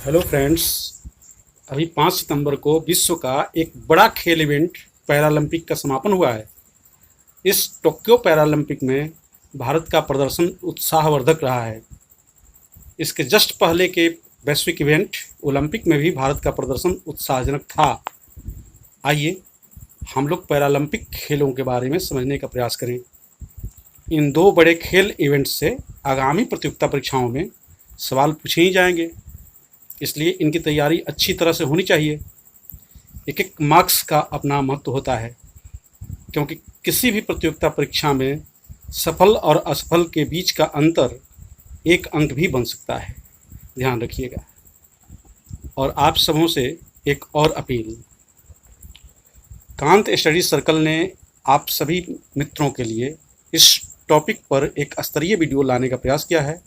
Hello friends. अभी 5 सितंबर को विश्व का एक बड़ा खेल इवेंट पैरालंपिक का समापन हुआ है। इस टोक्यो पैरालंपिक में भारत का प्रदर्शन उत्साहवर्धक रहा है। इसके जस्ट पहले के वैश्विक इवेंट ओलंपिक में भी भारत का प्रदर्शन उत्साहजनक था। आइए हम लोग पैरालंपिक खेलों के बारे में समझने का प्रयास करें। इन दो बड़े खेल इवेंट से आगामी प्रतियोगिता परीक्षाओं में सवाल पूछे ही जाएंगे, इसलिए इनकी तैयारी अच्छी तरह से होनी चाहिए। एक एक मार्क्स का अपना महत्व होता है, क्योंकि किसी भी प्रतियोगिता परीक्षा में सफल और असफल के बीच का अंतर एक अंक भी बन सकता है, ध्यान रखिएगा। और आप सबों से एक और अपील, कांत स्टडी सर्कल ने आप सभी मित्रों के लिए इस टॉपिक पर एक स्तरीय वीडियो लाने का प्रयास किया है,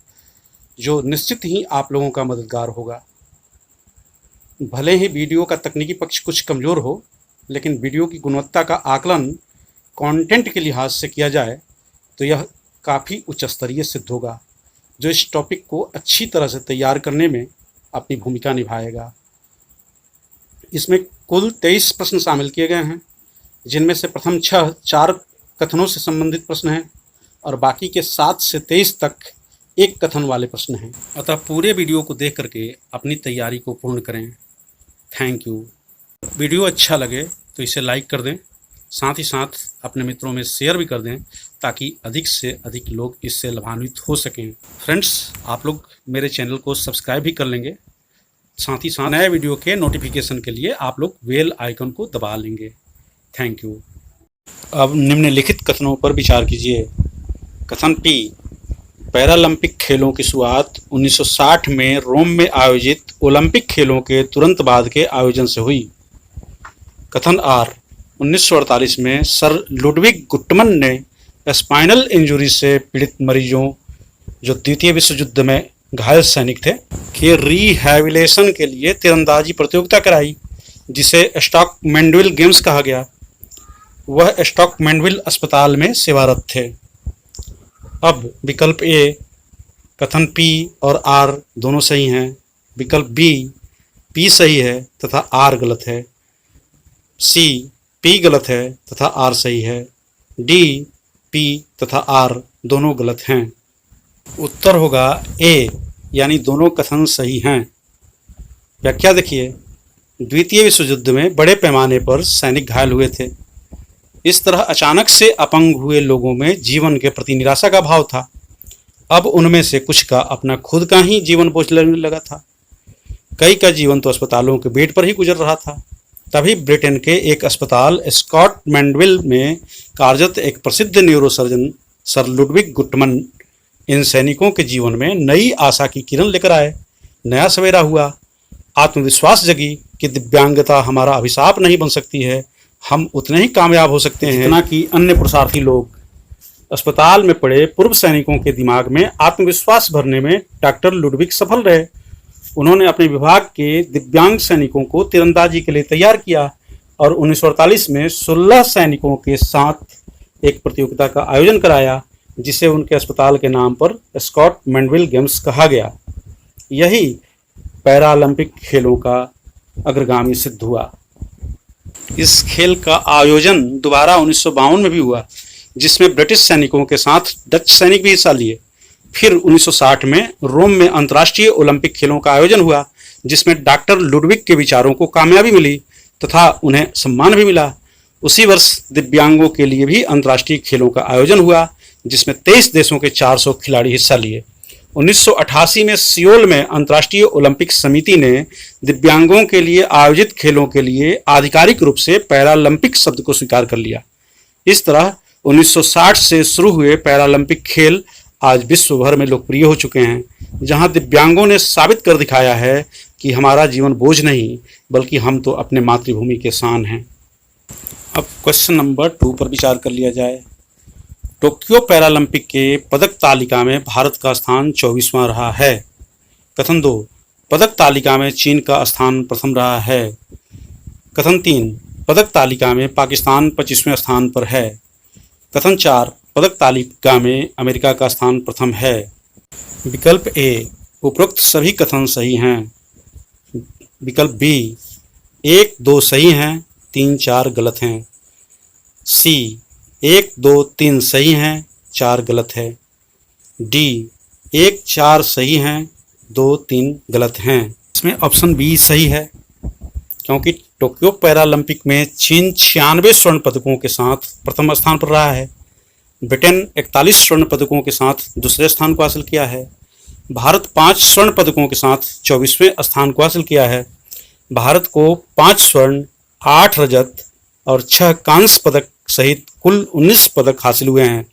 जो निश्चित ही आप लोगों का मददगार होगा। भले ही वीडियो का तकनीकी पक्ष कुछ कमज़ोर हो, लेकिन वीडियो की गुणवत्ता का आकलन कंटेंट के लिहाज से किया जाए तो यह काफ़ी उच्च स्तरीय सिद्ध होगा, जो इस टॉपिक को अच्छी तरह से तैयार करने में अपनी भूमिका निभाएगा। इसमें कुल 23 प्रश्न शामिल किए गए हैं, जिनमें से प्रथम 4 कथनों से संबंधित प्रश्न हैं और बाकी के 7 से 23 तक एक कथन वाले प्रश्न हैं। अतः पूरे वीडियो को देख करके अपनी तैयारी को पूर्ण करें। Thank you. वीडियो अच्छा लगे तो इसे लाइक कर दें, साथ ही साथ अपने मित्रों में शेयर भी कर दें, ताकि अधिक से अधिक लोग इससे लाभान्वित हो सकें। फ्रेंड्स, आप लोग मेरे चैनल को सब्सक्राइब भी कर लेंगे, साथ ही साथ नए वीडियो के नोटिफिकेशन के लिए आप लोग बेल आइकन को दबा लेंगे। Thank you. अब निम्नलिखित कथनों पर विचार कीजिए। कथन पी, पैरालंपिक खेलों की शुरुआत 1960 में रोम में आयोजित ओलंपिक खेलों के तुरंत बाद के आयोजन से हुई। कथन आर, 1948 में सर लुडविग गुट्टमन ने स्पाइनल इंजरी से पीड़ित मरीजों, जो द्वितीय विश्व युद्ध में घायल सैनिक थे, के रिहैबिलिटेशन के लिए तीरंदाजी प्रतियोगिता कराई, जिसे स्टॉक मैंडविल गेम्स कहा गया। वह स्टॉक मैंडविल अस्पताल में सेवारत थे। अब विकल्प ए, कथन पी और आर दोनों सही हैं। विकल्प बी, पी सही है तथा आर गलत है। सी, पी गलत है तथा आर सही है। डी, पी तथा आर दोनों गलत हैं। उत्तर होगा ए, यानी दोनों कथन सही हैं। व्याख्या देखिए। द्वितीय विश्व युद्ध में बड़े पैमाने पर सैनिक घायल हुए थे। इस तरह अचानक से अपंग हुए लोगों में जीवन के प्रति निराशा का भाव था। अब उनमें से कुछ का अपना खुद का ही जीवन बोझ लगने लगा था। कई का जीवन तो अस्पतालों के बेड पर ही गुजर रहा था। तभी ब्रिटेन के एक अस्पताल स्कॉट मैंडविल में कार्यरत एक प्रसिद्ध न्यूरोसर्जन सर लुडविग गुट्टमन इन सैनिकों के जीवन में नई आशा की किरण लेकर आए। नया सवेरा हुआ, आत्मविश्वास जगी कि दिव्यांगता हमारा अभिशाप नहीं बन सकती है, हम उतने ही कामयाब हो सकते हैं जितना कि अन्य पुरुषार्थी लोग। अस्पताल में पड़े पूर्व सैनिकों के दिमाग में आत्मविश्वास भरने में डॉक्टर लुडविग सफल रहे। उन्होंने अपने विभाग के दिव्यांग सैनिकों को तीरंदाजी के लिए तैयार किया और 1948 में 16 सैनिकों के साथ एक प्रतियोगिता का आयोजन कराया, जिसे उनके अस्पताल के नाम पर स्कॉट मैंडविल गेम्स कहा गया। यही पैरालंपिक खेलों का अग्रगामी सिद्ध हुआ। इस खेल का आयोजन दोबारा 1952 में भी हुआ, जिसमें ब्रिटिश सैनिकों के साथ डच सैनिक भी हिस्सा लिए। फिर 1960 में रोम में अंतर्राष्ट्रीय ओलंपिक खेलों का आयोजन हुआ, जिसमें डॉक्टर लुडविग के विचारों को कामयाबी मिली तथा उन्हें सम्मान भी मिला। उसी वर्ष दिव्यांगों के लिए भी अंतर्राष्ट्रीय खेलों का आयोजन हुआ, जिसमें 23 देशों के 400 खिलाड़ी हिस्सा लिए। 1988 में सियोल में अंतर्राष्ट्रीय ओलंपिक समिति ने दिव्यांगों के लिए आयोजित खेलों के लिए आधिकारिक रूप से पैरालंपिक शब्द को स्वीकार कर लिया। इस तरह 1960 से शुरू हुए पैरालंपिक खेल आज विश्व भर में लोकप्रिय हो चुके हैं, जहां दिव्यांगों ने साबित कर दिखाया है कि हमारा जीवन बोझ नहीं, बल्कि हम तो अपने मातृभूमि के शान हैं। अब क्वेश्चन नंबर 2 पर विचार कर लिया जाए। टोक्यो पैरालंपिक के पदक तालिका में भारत का स्थान 24वां रहा है। कथन 2, पदक तालिका में चीन का स्थान प्रथम रहा है। कथन 3, पदक तालिका में पाकिस्तान 25वें स्थान पर है। कथन 4, पदक तालिका में अमेरिका का स्थान प्रथम है। विकल्प ए, उपरोक्त सभी कथन सही हैं। विकल्प बी 1 2 सही हैं, 3 4 गलत हैं। सी 1 2 3 सही हैं, 4 गलत है। डी 1 4 सही हैं, 2 3 गलत हैं। इसमें ऑप्शन बी सही है, क्योंकि टोक्यो पैरालंपिक में चीन 96 स्वर्ण पदकों के साथ प्रथम स्थान पर रहा है। ब्रिटेन 41 स्वर्ण पदकों के साथ दूसरे स्थान को हासिल किया है। भारत 5 स्वर्ण पदकों के साथ 24वें स्थान को हासिल किया है। भारत को 5 स्वर्ण, 8 रजत और 6 कांस्य पदक सहित कुल 19 पदक हासिल हुए हैं।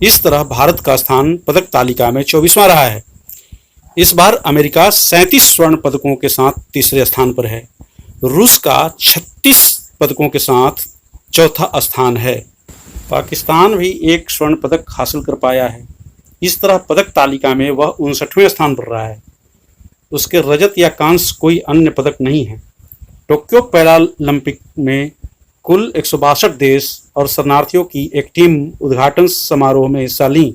इस तरह भारत का स्थान पदक तालिका में 24वां रहा है। इस बार अमेरिका 37 स्वर्ण पदकों के साथ तीसरे स्थान पर है। रूस का 36 पदकों के साथ चौथा स्थान है। पाकिस्तान भी 1 स्वर्ण पदक हासिल कर पाया है। इस तरह पदक तालिका में वह 59वें स्थान पर रहा है। उसके रजत या कांस्य कोई अन्य पदक नहीं है। टोक्यो पैरालंपिक में कुल 162 देश और शरणार्थियों की एक टीम उद्घाटन समारोह में हिस्सा ली।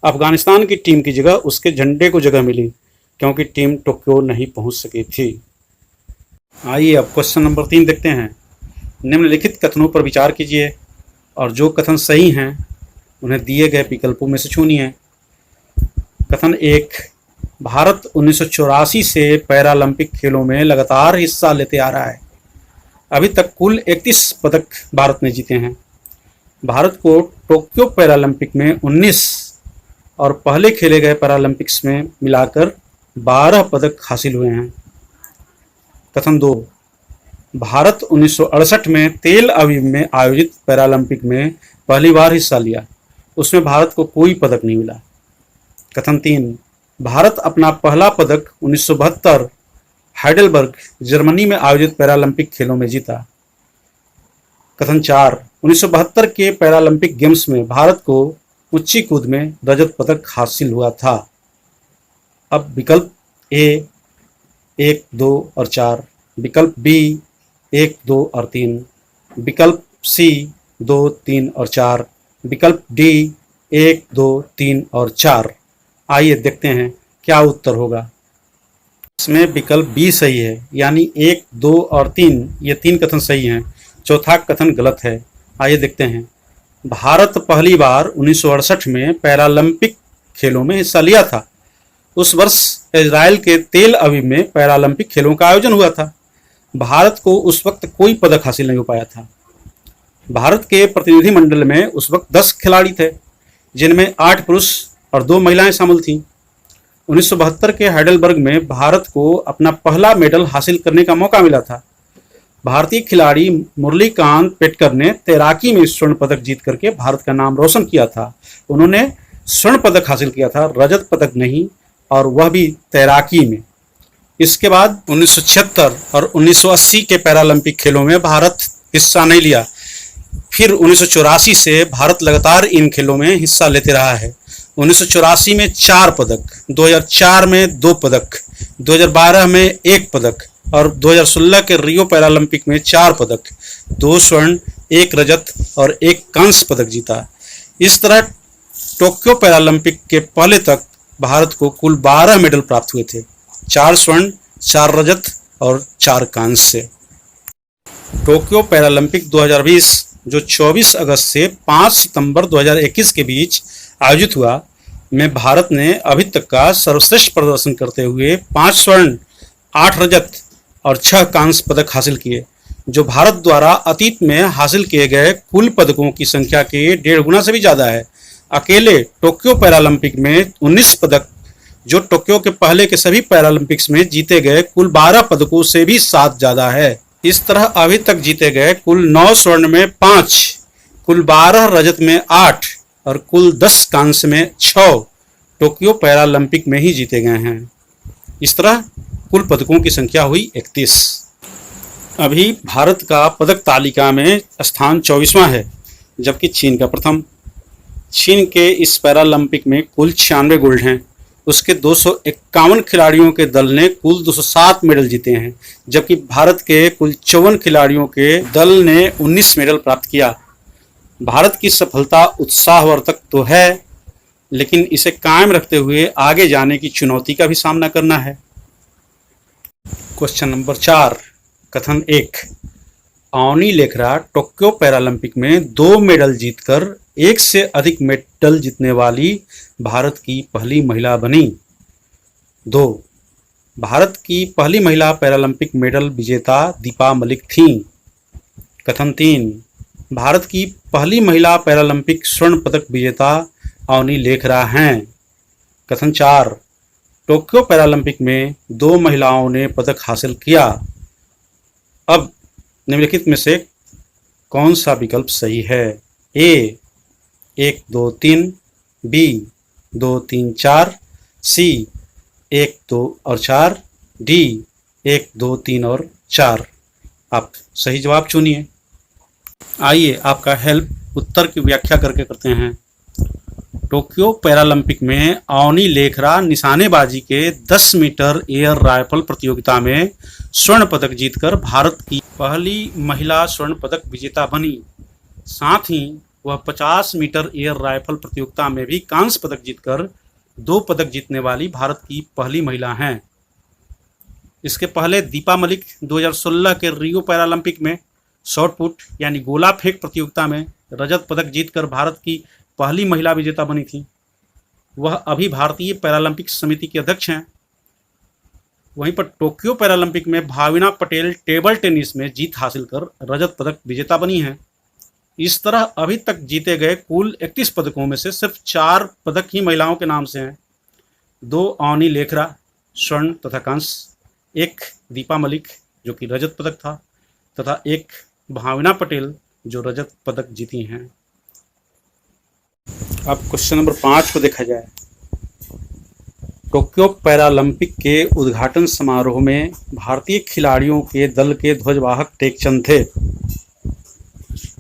अफगानिस्तान की टीम की जगह उसके झंडे को जगह मिली, क्योंकि टीम टोक्यो नहीं पहुंच सकी थी। आइए अब क्वेश्चन नंबर 3 देखते हैं। निम्नलिखित कथनों पर विचार कीजिए और जो कथन सही हैं उन्हें दिए गए विकल्पों में से चुनिए। कथन 1, भारत 1984 से पैरालंपिक खेलों में लगातार हिस्सा लेते आ रहा है। अभी तक कुल 31 पदक भारत ने जीते हैं। भारत को टोक्यो पैरालंपिक में 19 और पहले खेले गए पैरालंपिक्स में मिलाकर 12 पदक हासिल हुए हैं। कथन 2, भारत 1968 में तेल अवीव में आयोजित पैरालंपिक में पहली बार हिस्सा लिया। उसमें भारत को कोई पदक नहीं मिला। कथन 3, भारत अपना पहला पदक 1972 हाइडेलबर्ग जर्मनी में आयोजित पैरालंपिक खेलों में जीता। कथन 4, 1972 के पैरालंपिक गेम्स में भारत को ऊंची कूद में रजत पदक हासिल हुआ था। अब विकल्प ए 1 2 और 4, विकल्प बी 1 2 और 3, विकल्प सी 2 3 और 4, विकल्प डी 1 2 3 और 4। आइए देखते हैं क्या उत्तर होगा। इसमें विकल्प बी सही है, यानी 1 2 और 3 ये 3 कथन सही हैं। चौथा कथन गलत है। आइए देखते हैं। भारत पहली बार 1968 में पैरालंपिक खेलों में हिस्सा लिया था। उस वर्ष इजराइल के तेल अवीव में पैरालंपिक खेलों का आयोजन हुआ था। भारत को उस वक्त कोई पदक हासिल नहीं हो पाया था। भारत के प्रतिनिधि मंडल में उस वक्त 10 खिलाड़ी थे, जिनमें 8 पुरुष और 2 महिलाएं शामिल थीं। 1972 के हाइडेलबर्ग में भारत को अपना पहला मेडल हासिल करने का मौका मिला था। भारतीय खिलाड़ी मुरलीकांत पेटकर ने तैराकी में स्वर्ण पदक जीत करके भारत का नाम रोशन किया था। उन्होंने स्वर्ण पदक हासिल किया था, रजत पदक नहीं, और वह भी तैराकी में। इसके बाद 1976 और 1980 के पैरालंपिक खेलों में भारत हिस्सा नहीं लिया। फिर 1984 से भारत लगातार इन खेलों में हिस्सा लेते रहा है। 1984 में 4 पदक, 2004 में 2 पदक, 2012 में 1 पदक और 2016 के रियो पैरालंपिक में 4 पदक, 2 स्वर्ण, 1 रजत और 1 कांस्य पदक जीता। इस तरह टोक्यो पैरालंपिक के पहले तक भारत को कुल 12 मेडल प्राप्त हुए थे, 4 स्वर्ण, 4 रजत और 4 कांस्य। टोक्यो पैरालंपिक 2020 जो 24 अगस्त से 5 सितंबर 2021 के बीच आयोजित हुआ, में भारत ने अभी तक का सर्वश्रेष्ठ प्रदर्शन करते हुए 5 स्वर्ण, 8 रजत और 6 कांस्य पदक हासिल किए, जो भारत द्वारा अतीत में हासिल किए गए कुल पदकों की संख्या के 1.5 गुना से भी ज़्यादा है। अकेले टोक्यो पैरालंपिक में 19 पदक, जो टोक्यो के पहले के सभी पैरालंपिक्स में जीते गए कुल 12 पदकों से भी 7 ज़्यादा है। इस तरह अभी तक जीते गए कुल 9 स्वर्ण में 5, कुल 12 रजत में 8 और कुल 10 कांस्य में 6 टोक्यो पैरालंपिक में ही जीते गए हैं। इस तरह कुल पदकों की संख्या हुई 31। अभी भारत का पदक तालिका में स्थान 24वां है, जबकि चीन का प्रथम। चीन के इस पैरालंपिक में कुल 96 गोल्ड हैं। उसके 251 खिलाड़ियों के दल ने कुल 207 मेडल जीते हैं, जबकि भारत के कुल 54 खिलाड़ियों के दल ने 19 मेडल प्राप्त किया। भारत की सफलता उत्साहवर्धक तो है, लेकिन इसे कायम रखते हुए आगे जाने की चुनौती का भी सामना करना है। क्वेश्चन नंबर 4, कथन 1। अवनी लेखरा टोक्यो पैरालंपिक में 2 मेडल जीतकर एक से अधिक मेडल जीतने वाली भारत की पहली महिला बनी। 2, भारत की पहली महिला पैरालंपिक मेडल विजेता दीपा मलिक थीं। कथन 3, भारत की पहली महिला पैरालंपिक स्वर्ण पदक विजेता अवनी लेखरा हैं। कथन 4, टोक्यो पैरालंपिक में 2 महिलाओं ने पदक हासिल किया। अब निम्नलिखित में से कौन सा विकल्प सही है? ए 1, 2, 3, बी 2, 3, 4, सी 1, 2 और 4, डी 1, 2, 3 और 4। आप सही जवाब चुनिए। आइए आपका हेल्प उत्तर की व्याख्या करके करते हैं। टोक्यो पैरालंपिक में अवनी लेखरा निशानेबाजी के 10 मीटर एयर राइफल प्रतियोगिता में स्वर्ण पदक जीतकर भारत की पहली महिला स्वर्ण पदक विजेता बनी। साथ ही वह 50 मीटर एयर राइफल प्रतियोगिता में भी कांस्य पदक जीतकर 2 पदक जीतने वाली भारत की पहली महिला हैं। इसके पहले दीपा मलिक 2016 के रियो पैरालंपिक में शॉट पुट यानी गोला फेंक प्रतियोगिता में रजत पदक जीतकर भारत की पहली महिला विजेता बनी थी। वह अभी भारतीय पैरालंपिक समिति के अध्यक्ष हैं। वहीं पर टोक्यो पैरालंपिक में भाविना पटेल टेबल टेनिस में जीत हासिल कर रजत पदक विजेता बनी हैं। इस तरह अभी तक जीते गए कुल 31 पदकों में से सिर्फ 4 पदक ही महिलाओं के नाम से हैं। 2 अवनी लेखरा स्वर्ण तथा कांस्य, 1 दीपा मलिक जो कि रजत पदक था तथा 1 भाविना पटेल जो रजत पदक जीती हैं। अब क्वेश्चन नंबर 5 को देखा जाए। टोक्यो पैरालंपिक के उद्घाटन समारोह में भारतीय खिलाड़ियों के दल के ध्वजवाहक टेकचंद थे।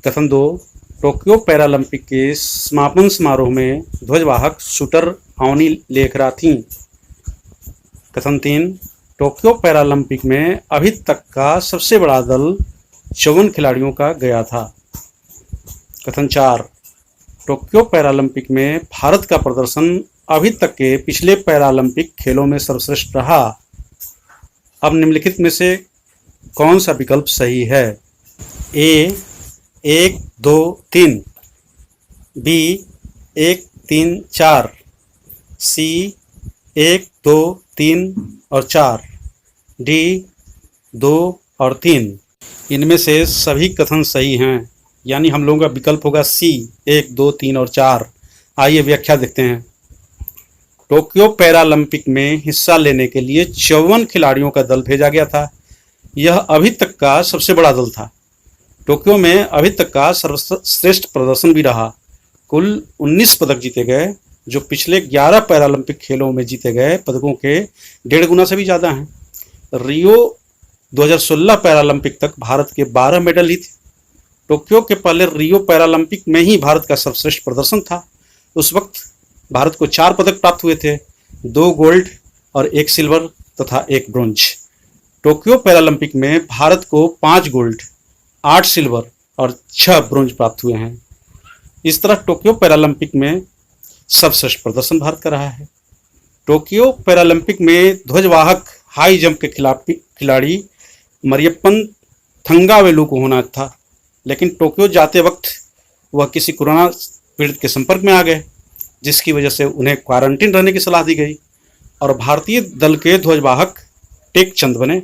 कथन 2, टोक्यो पैरालंपिक के समापन समारोह में ध्वजवाहक शूटर अवनी लेखरा थीं। कथन 3, टोक्यो पैरालंपिक में अभी तक का सबसे बड़ा दल 54 खिलाड़ियों का गया था। कथन 4, टोक्यो पैरालंपिक में भारत का प्रदर्शन अभी तक के पिछले पैरालंपिक खेलों में सर्वश्रेष्ठ रहा। अब निम्नलिखित में से कौन सा विकल्प सही है? ए 1, 2, 3, बी 1, 3, 4, सी 1, 2, 3 और 4, डी 2 और 3। इनमें से सभी कथन सही हैं, यानी हम लोगों का विकल्प होगा सी 1, 2, 3 और 4। आइए व्याख्या देखते हैं। टोक्यो पैरालंपिक में हिस्सा लेने के लिए 54 खिलाड़ियों का दल भेजा गया था। यह अभी तक का सबसे बड़ा दल था। टोक्यो में अभी तक का सर्वश्रेष्ठ प्रदर्शन भी रहा। कुल 19 पदक जीते गए, जो पिछले 11 पैरालंपिक खेलों में जीते गए पदकों के 1.5 गुना से भी ज़्यादा हैं। रियो 2016 पैरालंपिक तक भारत के 12 मेडल ही थे। टोक्यो के पहले रियो पैरालंपिक में ही भारत का सर्वश्रेष्ठ प्रदर्शन था। उस वक्त भारत को 4 पदक प्राप्त हुए थे, 2 गोल्ड और 1 सिल्वर तथा 1 ब्रोंज। टोक्यो पैरालंपिक में भारत को 5 गोल्ड, 8 सिल्वर और 6 ब्रोंज प्राप्त हुए हैं। इस तरह टोक्यो पैरालंपिक में सर्वश्रेष्ठ प्रदर्शन भारत का रहा है। टोक्यो पैरालंपिक में ध्वजवाहक हाई जंप के खिलाड़ी मरियप्पन थंगावेलु को होना था, लेकिन टोक्यो जाते वक्त वह किसी कोरोना पीड़ित के संपर्क में आ गए, जिसकी वजह से उन्हें क्वारंटीन रहने की सलाह दी गई और भारतीय दल के ध्वजवाहक टेकचंद बने।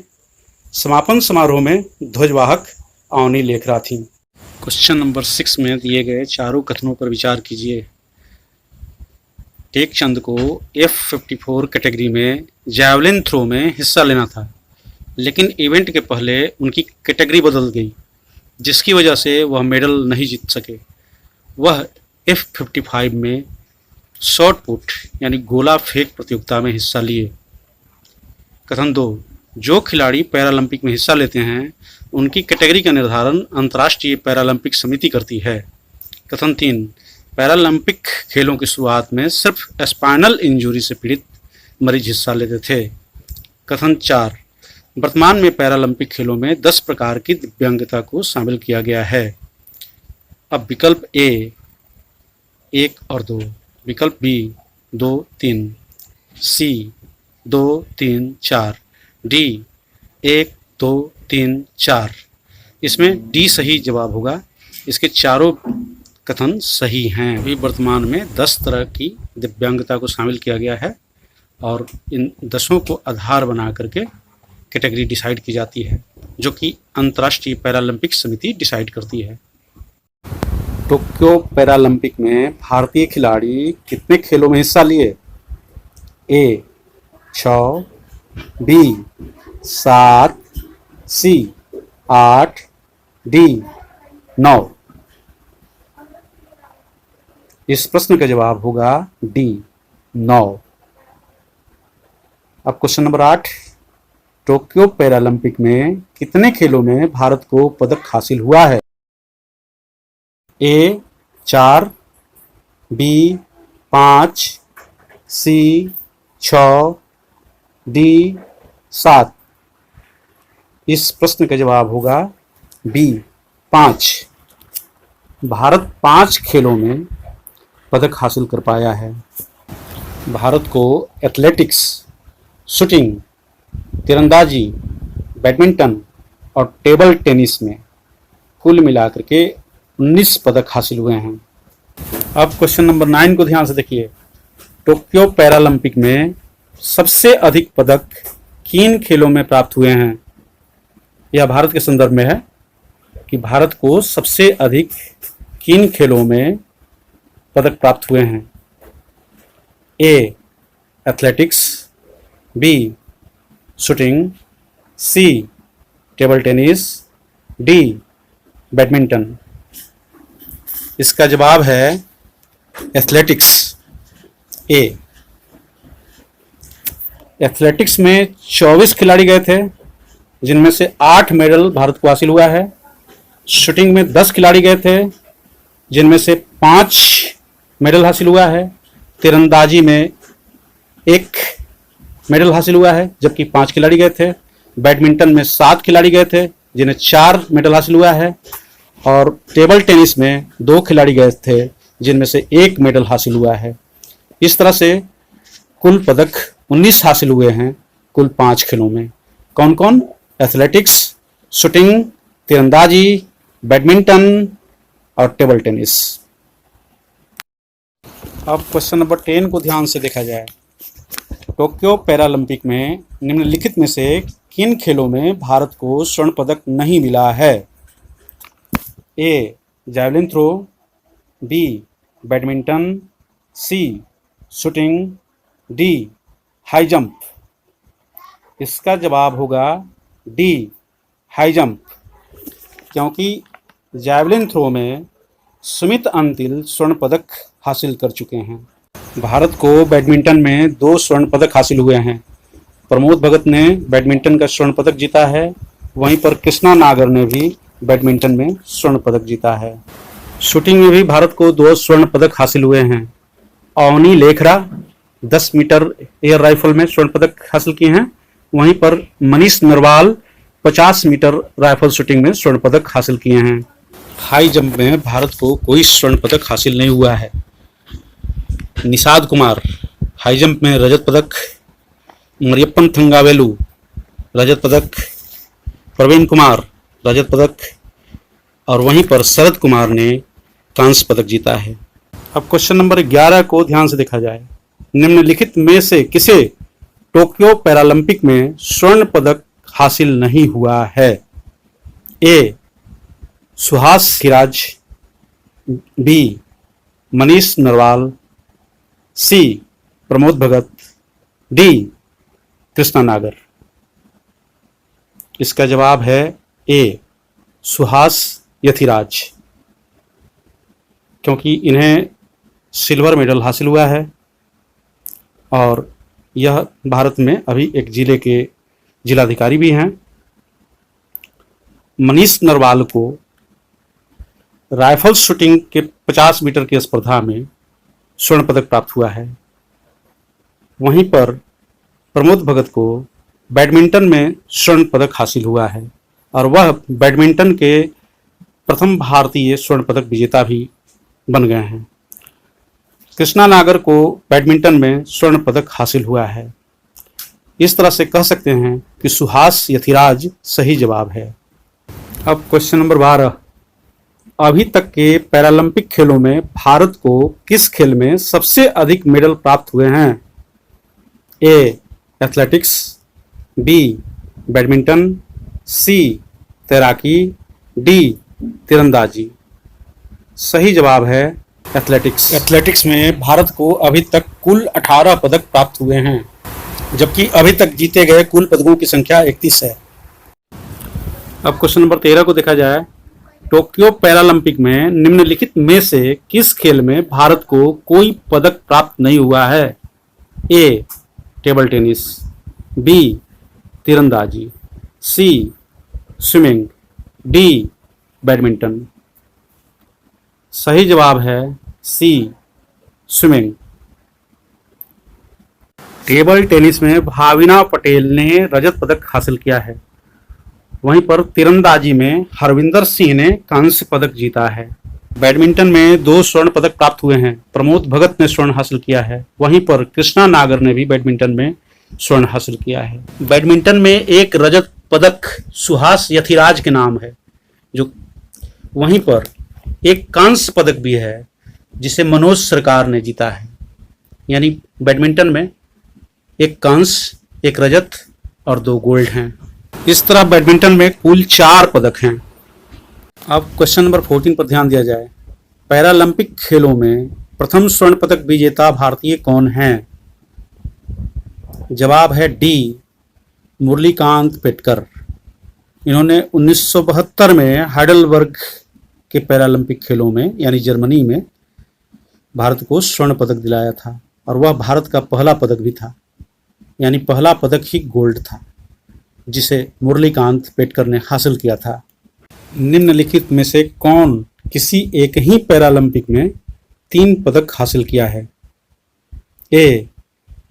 समापन समारोह में ध्वजवाहक अवनी लेखरा थीं। क्वेश्चन नंबर 6 में दिए गए चारों कथनों पर विचार कीजिए। टेकचंद को F54 कैटेगरी में जैवलिन थ्रो में हिस्सा लेना था, लेकिन इवेंट के पहले उनकी कैटेगरी बदल गई, जिसकी वजह से वह मेडल नहीं जीत सके। वह F55 में शॉट पुट यानी गोला फेंक प्रतियोगिता में हिस्सा लिए। कथन 2, जो खिलाड़ी पैरालंपिक में हिस्सा लेते हैं उनकी कैटेगरी का निर्धारण अंतर्राष्ट्रीय पैरालंपिक समिति करती है। कथन 3, पैरालंपिक खेलों की शुरुआत में सिर्फ स्पाइनल इंजरी से पीड़ित मरीज हिस्सा लेते थे। कथन 4, वर्तमान में पैरालंपिक खेलों में 10 प्रकार की दिव्यांगता को शामिल किया गया है। अब विकल्प ए 1 और 2, विकल्प बी 2, 3, सी 2, 3, 4, डी 1, 2, 3, 4। इसमें डी सही जवाब होगा। इसके चारों कथन सही हैं। अभी वर्तमान में 10 तरह की दिव्यांगता को शामिल किया गया है और इन 10 को आधार बना करके कैटेगरी डिसाइड की जाती है, जो कि अंतर्राष्ट्रीय पैरालंपिक समिति डिसाइड करती है। टोक्यो पैरालंपिक में भारतीय खिलाड़ी कितने खेलों में हिस्सा लिए? ए 6, बी 7, सी 8, डी 9। इस प्रश्न का जवाब होगा डी 9। अब क्वेश्चन नंबर 8, टोक्यो पैरालंपिक में कितने खेलों में भारत को पदक हासिल हुआ है? ए 4, बी 5, सी 6, डी 7। इस प्रश्न का जवाब होगा बी 5। भारत 5 खेलों में पदक हासिल कर पाया है। भारत को एथलेटिक्स, शूटिंग, तीरंदाजी, बैडमिंटन और टेबल टेनिस में कुल मिलाकर के 19 पदक हासिल हुए हैं। अब क्वेश्चन नंबर 9 को ध्यान से देखिए। टोक्यो पैरालंपिक में सबसे अधिक पदक किन खेलों में प्राप्त हुए हैं? यह भारत के संदर्भ में है कि भारत को सबसे अधिक किन खेलों में पदक प्राप्त हुए हैं? A athletics, B shooting, C table tennis, D badminton. इसका जवाब है एथलेटिक्स, ए। एथलेटिक्स में 24 खिलाड़ी गए थे, जिनमें से 8 मेडल भारत को हासिल हुआ है। शूटिंग में 10 खिलाड़ी गए थे, जिनमें से 5 मेडल हासिल हुआ है। तीरंदाजी में 1 मेडल हासिल हुआ है, जबकि 5 खिलाड़ी गए थे। बैडमिंटन में 7 खिलाड़ी गए थे, जिन्हें 4 मेडल हासिल हुआ है। और टेबल टेनिस में 2 खिलाड़ी गए थे, जिनमें से 1 मेडल हासिल हुआ है। इस तरह से कुल पदक 19 हासिल हुए हैं कुल 5 खेलों में। कौन कौन? एथलेटिक्स, शूटिंग, तीरंदाजी, बैडमिंटन और टेबल टेनिस। अब क्वेश्चन नंबर 10 को ध्यान से देखा जाए। टोक्यो पैरालंपिक में निम्नलिखित में से किन खेलों में भारत को स्वर्ण पदक नहीं मिला है? ए जैवलिन थ्रो, बी बैडमिंटन, सी शूटिंग, डी हाई जंप। इसका जवाब होगा डी हाई जंप, क्योंकि जैवलिन थ्रो में सुमित अंतिल स्वर्ण पदक हासिल कर चुके हैं। भारत को बैडमिंटन में 2 स्वर्ण पदक हासिल हुए हैं। प्रमोद भगत ने बैडमिंटन का स्वर्ण पदक जीता है, वहीं पर कृष्णा नागर ने भी बैडमिंटन में स्वर्ण पदक जीता है। शूटिंग में भी भारत को 2 स्वर्ण पदक हासिल हुए हैं। Avani Lekhara 10 metre air rifle में स्वर्ण पदक हासिल किए हैं, वहीं पर Manish Narwal 50 metre rifle shooting में स्वर्ण पदक हासिल किए हैं। हाई जंप में भारत को कोई स्वर्ण पदक हासिल नहीं हुआ है। निषाद कुमार हाई जंप में रजत पदक, मरियप्पन थंगावेलु रजत पदक, प्रवीण कुमार रजत पदक और वहीं पर शरद कुमार ने कांस्य पदक जीता है। अब क्वेश्चन नंबर 11 को ध्यान से देखा जाए। निम्नलिखित में से किसे टोक्यो पैरालंपिक में स्वर्ण पदक हासिल नहीं हुआ है? ए सुहास हिराज, बी मनीष नरवाल, सी प्रमोद भगत, डी कृष्णा नागर। इसका जवाब है ए सुहास यथिराज, क्योंकि इन्हें सिल्वर मेडल हासिल हुआ है और यह भारत में अभी एक जिले के जिलाधिकारी भी हैं। मनीष नरवाल को राइफल शूटिंग के 50 मीटर की स्पर्धा में स्वर्ण पदक प्राप्त हुआ है। वहीं पर प्रमोद भगत को बैडमिंटन में स्वर्ण पदक हासिल हुआ है और वह बैडमिंटन के प्रथम भारतीय स्वर्ण पदक विजेता भी बन गए हैं। कृष्णा नागर को बैडमिंटन में स्वर्ण पदक हासिल हुआ है। इस तरह से कह सकते हैं कि सुहास यथिराज सही जवाब है। अब क्वेश्चन नंबर 12, अभी तक के पैरालंपिक खेलों में भारत को किस खेल में सबसे अधिक मेडल प्राप्त हुए हैं? ए एथलेटिक्स, बी बैडमिंटन, सी तैराकी, डी तीरंदाजी। सही जवाब है एथलेटिक्स। एथलेटिक्स में भारत को अभी तक कुल 18 पदक प्राप्त हुए हैं, जबकि अभी तक जीते गए कुल पदकों की संख्या 31 है। अब क्वेश्चन नंबर 13 को देखा जाए, टोक्यो पैरालंपिक में निम्नलिखित में से किस खेल में भारत को कोई पदक प्राप्त नहीं हुआ है? ए टेबल टेनिस, बी तीरंदाजी, सी स्विमिंग, डी बैडमिंटन। सही जवाब है सी स्विमिंग। टेबल टेनिस में भाविना पटेल ने रजत पदक हासिल किया है। वहीं पर तीरंदाजी में हरविंदर सिंह ने कांस्य पदक जीता है। बैडमिंटन में 2 स्वर्ण पदक प्राप्त हुए हैं। प्रमोद भगत ने स्वर्ण हासिल किया है। वहीं पर कृष्णा नागर ने भी बैडमिंटन में स्वर्ण हासिल किया है। बैडमिंटन में एक रजत पदक सुहास यथिराज के नाम है, जो वहीं पर एक कांस्य पदक भी है जिसे मनोज सरकार ने जीता है। यानी बैडमिंटन में एक कांस्य, एक रजत और 2 गोल्ड हैं। इस तरह बैडमिंटन में कुल 4 पदक हैं। अब क्वेश्चन नंबर 14 पर ध्यान दिया जाए, पैरालंपिक खेलों में प्रथम स्वर्ण पदक विजेता भारतीय कौन हैं? जवाब है डी मुरलीकांत पेटकर। इन्होंने 1972 में हाइडलबर्ग के पैरालंपिक खेलों में यानी जर्मनी में भारत को स्वर्ण पदक दिलाया था, और वह भारत का पहला पदक भी था। यानी पहला पदक ही गोल्ड था, जिसे मुरलीकांत पेटकर ने हासिल किया था। निम्नलिखित में से कौन किसी एक ही पैरालंपिक में 3 पदक हासिल किया है? ए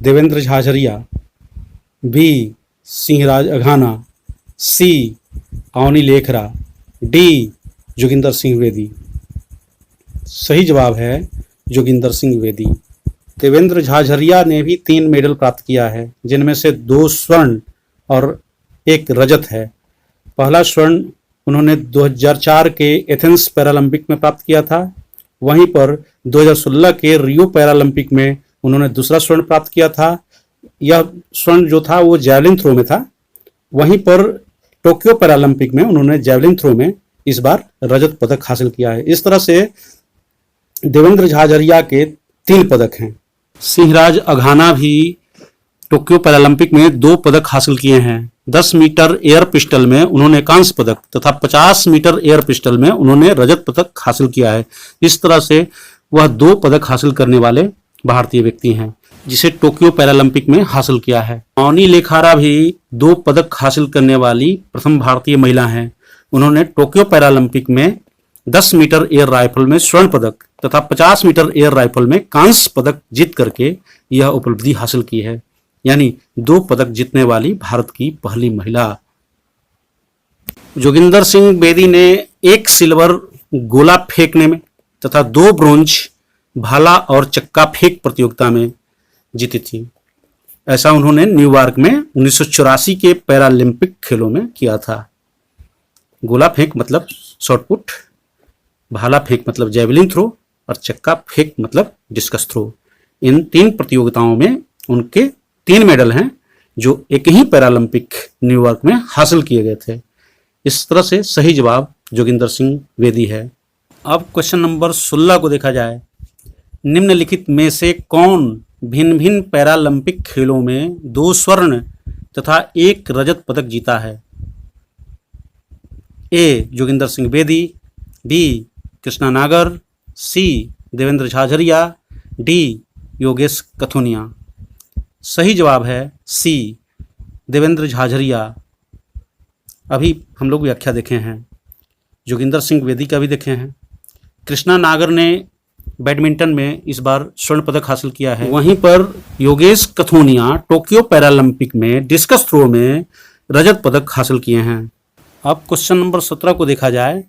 देवेंद्र झाझरिया, बी सिंहराज अघाना, सी अवनी लेखरा, डी जोगिंदर सिंह बेदी। सही जवाब है जोगिंदर सिंह बेदी। देवेंद्र झाझरिया ने भी 3 मेडल प्राप्त किया है, जिनमें से 2 स्वर्ण और 1 रजत है। पहला स्वर्ण उन्होंने 2004 के एथेंस पैरालंपिक में प्राप्त किया था। वहीं पर 2016 के रियो पैरालंपिक में उन्होंने दूसरा स्वर्ण प्राप्त किया था। यह स्वर्ण जो था वो जैवलिन थ्रो में था। वहीं पर टोक्यो पैरालंपिक में उन्होंने जैवलिन थ्रो में इस बार रजत पदक हासिल किया है। इस तरह से देवेंद्र झाझरिया के 3 पदक हैं। सिंहराज अघाना भी टोक्यो पैरालंपिक में 2 पदक हासिल किए हैं। 10 मीटर एयर पिस्टल में उन्होंने कांस्य पदक तथा 50 मीटर एयर पिस्टल में उन्होंने रजत पदक हासिल किया है। इस तरह से वह 2 पदक हासिल करने वाले भारतीय व्यक्ति हैं, जिसे टोक्यो पैरालंपिक में हासिल किया है। अवनी लेखारा भी 2 पदक हासिल करने वाली प्रथम भारतीय महिला हैं। उन्होंने टोक्यो पैरालंपिक में 10 मीटर एयर राइफल में स्वर्ण पदक तथा 50 मीटर एयर राइफल में कांस्य पदक जीत करके यह उपलब्धि हासिल की है। यानी 2 पदक जीतने वाली भारत की पहली महिला। जोगिंदर सिंह बेदी ने 1 सिल्वर गोला फेंकने में तथा 2 ब्रोंज भाला और चक्का फेंक प्रतियोगिता में जीती थी। ऐसा उन्होंने न्यूयॉर्क में 1984 के पैरालंपिक खेलों में किया था। गोला फेंक मतलब शॉटपुट, भाला फेंक मतलब जैवलिन थ्रो और चक्का फेंक मतलब डिस्कस थ्रो। इन 3 प्रतियोगिताओं में उनके 3 मेडल हैं, जो एक ही पैरालंपिक न्यूयॉर्क में हासिल किए गए थे। इस तरह से सही जवाब जोगिंदर सिंह बेदी है। अब क्वेश्चन नंबर 16 को देखा जाए, निम्नलिखित में से कौन भिन्न भिन्न पैरालंपिक खेलों में 2 स्वर्ण तथा 1 रजत पदक जीता है? ए जोगिंदर सिंह बेदी, बी कृष्णा नागर, सी देवेंद्र झाझरिया, डी योगेश कथुनिया। सही जवाब है सी देवेंद्र झाझरिया। अभी हम लोग व्याख्या देखे हैं, जोगिंदर सिंह बेदी का भी देखे हैं। कृष्णा नागर ने बैडमिंटन में इस बार स्वर्ण पदक हासिल किया है। वहीं पर योगेश कथुनिया टोक्यो पैरालंपिक में डिस्कस थ्रो में रजत पदक हासिल किए हैं। अब क्वेश्चन नंबर 17 को देखा जाए,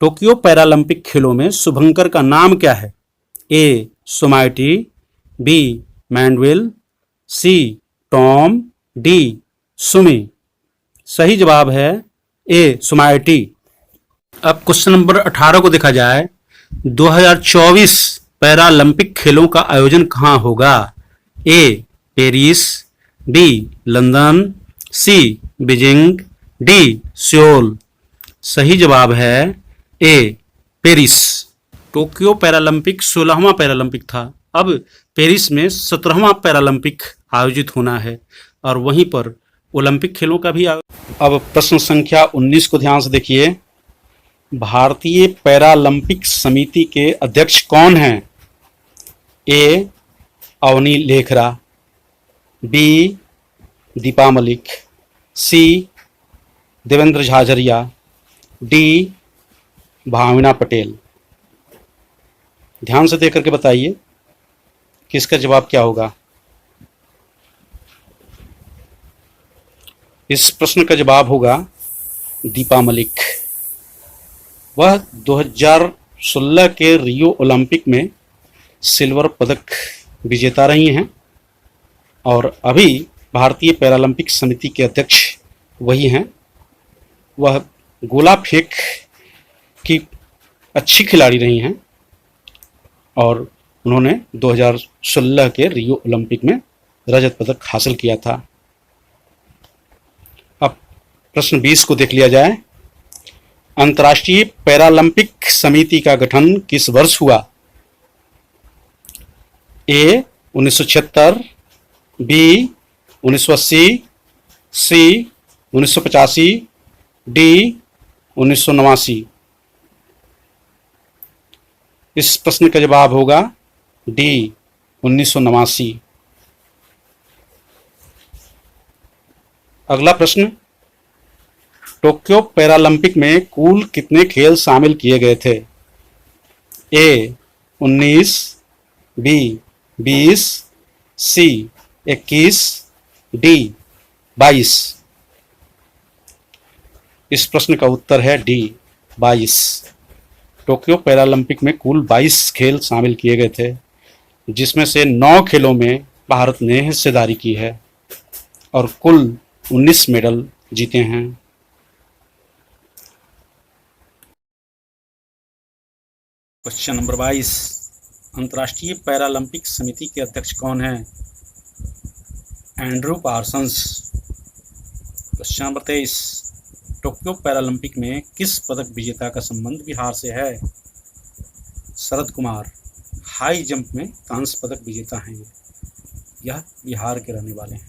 टोक्यो पैरालंपिक खेलों में शुभंकर का नाम क्या है? ए सोमाइटी, बी मैंडवेल, सी टॉम, डी सुमी। सही जवाब है ए सुमाइटी। अब क्वेश्चन नंबर 18 को देखा जाए, 2024 पैरालंपिक खेलों का आयोजन कहाँ होगा? ए पेरिस, बी लंदन, सी बीजिंग, डी सियोल। सही जवाब है ए पेरिस। टोक्यो पैरालंपिक 16वां पैरालंपिक था, अब पेरिस में 17वां पैरालंपिक आयोजित होना है और वहीं पर ओलंपिक खेलों का भी अब प्रश्न संख्या 19 को ध्यान से देखिए। भारतीय पैरालंपिक समिति के अध्यक्ष कौन हैं? ए अवनी लेखरा, बी दीपा मलिक, सी देवेंद्र झाझरिया, डी भावना पटेल। ध्यान से देख करके बताइए कि इसका जवाब क्या होगा। इस प्रश्न का जवाब होगा दीपा मलिक। वह 2016 के रियो ओलंपिक में सिल्वर पदक विजेता रही हैं और अभी भारतीय पैरालंपिक समिति के अध्यक्ष वही हैं। वह गोला फेंक की अच्छी खिलाड़ी रही हैं और उन्होंने 2016 के रियो ओलंपिक में रजत पदक हासिल किया था। अब प्रश्न 20 को देख लिया जाए। अंतर्राष्ट्रीय पैरालंपिक समिति का गठन किस वर्ष हुआ? ए 1976, बी 1980, सी 1985, डी 1989। इस प्रश्न का जवाब होगा डी 1989। अगला प्रश्न, टोक्यो पैरालंपिक में कुल कितने खेल शामिल किए गए थे? ए 19, बी 20, सी 21, डी 22। इस प्रश्न का उत्तर है डी 22। टोक्यो पैरालंपिक में कुल 22 खेल शामिल किए गए थे, जिसमें से 9 खेलों में भारत ने हिस्सेदारी की है और कुल 19 मेडल जीते हैं। क्वेश्चन नंबर 22, अंतर्राष्ट्रीय पैरालंपिक समिति के अध्यक्ष कौन हैं? Andrew Parsons. Question number 23, Tokyo Paralympic में किस पदक विजेता का संबंध बिहार से है? शरद कुमार। हाई जंप में कांस्य पदक विजेता हैं, यह बिहार के रहने वाले हैं।